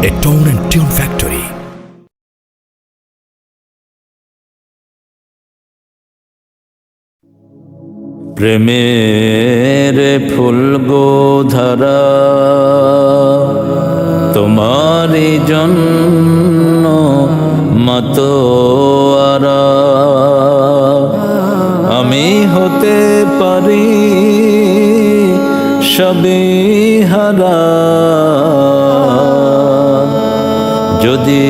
a tone and tune factory. প্রেমের ফুল গো ধারা তোমারি জন্য মাতোয়ারা আমি হতে পারি সবই হারা যদি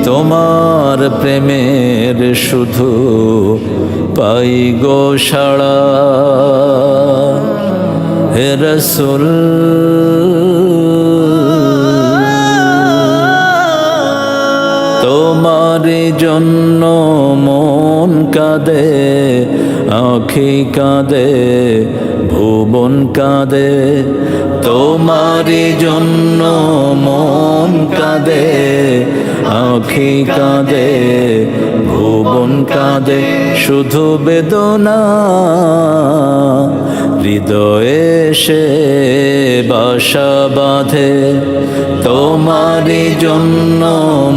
তোমার প্রেমের শুধু পাই গো সাড়া হে রাসূল তোমার জন্য মন কাঁদে আঁখি কাঁদে ভুবন কাঁদে তোমার জন্য মন কাঁদে আঁখি কাঁদে ভুবন কাঁদে শুধু বেদনা হৃদয়ে সে বাসা বাঁধে তোমার জন্য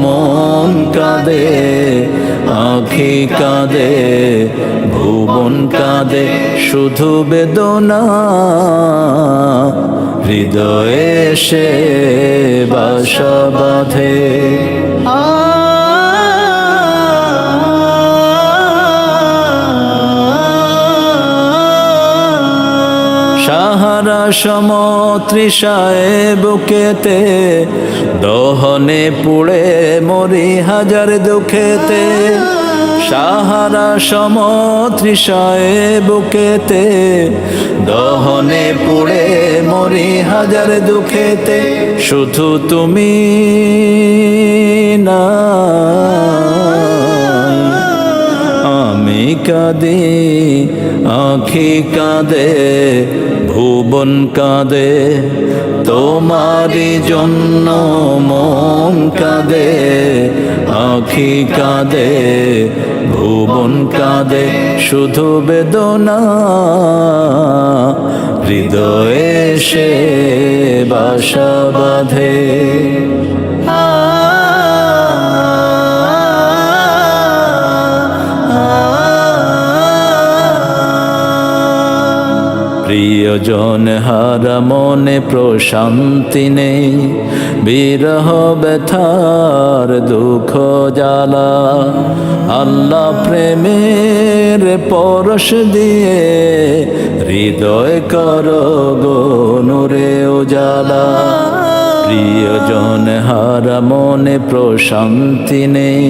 মন কাঁদে আঁখি কাঁদে ভুবন কাঁদে শুধু বেদনা হৃদয়ে সে বাসা বাঁধে সাহারা সমতৃষায় বুকেতে দহনে পুড়ে মরি হাজার দুঃখেতে সাহারা সমতৃষায় বুকেতে দহনে পুড়ে মরি হাজার দুঃখেতে শুধু তুমি না আমি কাঁদি আঁখি কাঁদে ভুবন কাঁদে তোমারি জন্য মন কাঁদে আঁখি কাঁদে ভুবন কাঁদে শুধু বেদনা হৃদয়ে সে বাসা বাঁধে প্রিয়জন হারা মনে প্রশান্তি নেই বিরহ ব্যথার দুঃখ জ্বালা আল্লাহ প্রেমের পরশ দিয়ে হৃদয় কর গো নূরে উজালা প্রিয়জন হারা মনে প্রশান্তি নেই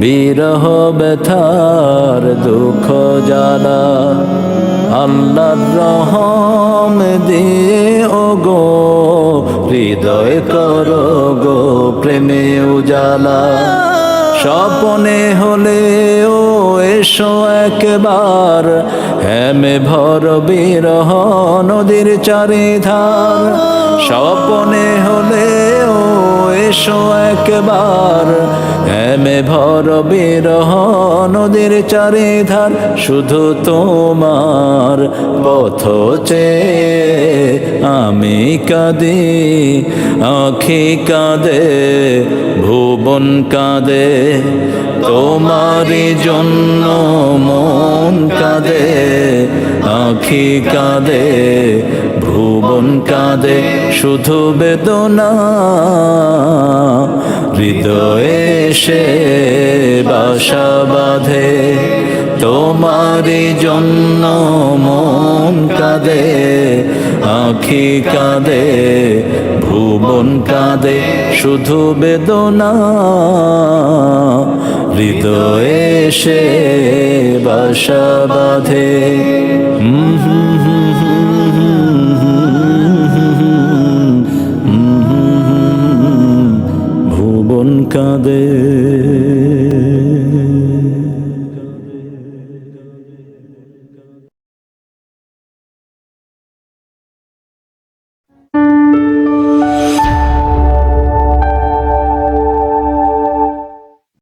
বিরহ ব্যথার দুঃখ জ্বালা আল্লাহর রহম দিয়ে ও গো হৃদয় কর গো প্রেমে উজালা স্বপনে হলে ও এসো একবার হেমে ভর বিরহ নদীর চারিধার স্বপনে হলে ও এসো একবার হেমে ভর বিরহ নদীর চারিধার শুধু তোমার পথ চেয়ে আমি কাঁদি আঁখি কাঁদে ভুবন কাঁদে তোমারি জন্য মন কাঁদে আঁখি কাঁদে ভুবন কাঁদে শুধু বেদনা হৃদয়ে সে বাসা বাঁধে তোমারি জন্য মন কাঁদে আঁখি কাঁদে ভুবন কাঁদে শুধু বেদনা হৃদয়ে সে বাসা বাঁধে ভুবন কাঁদে।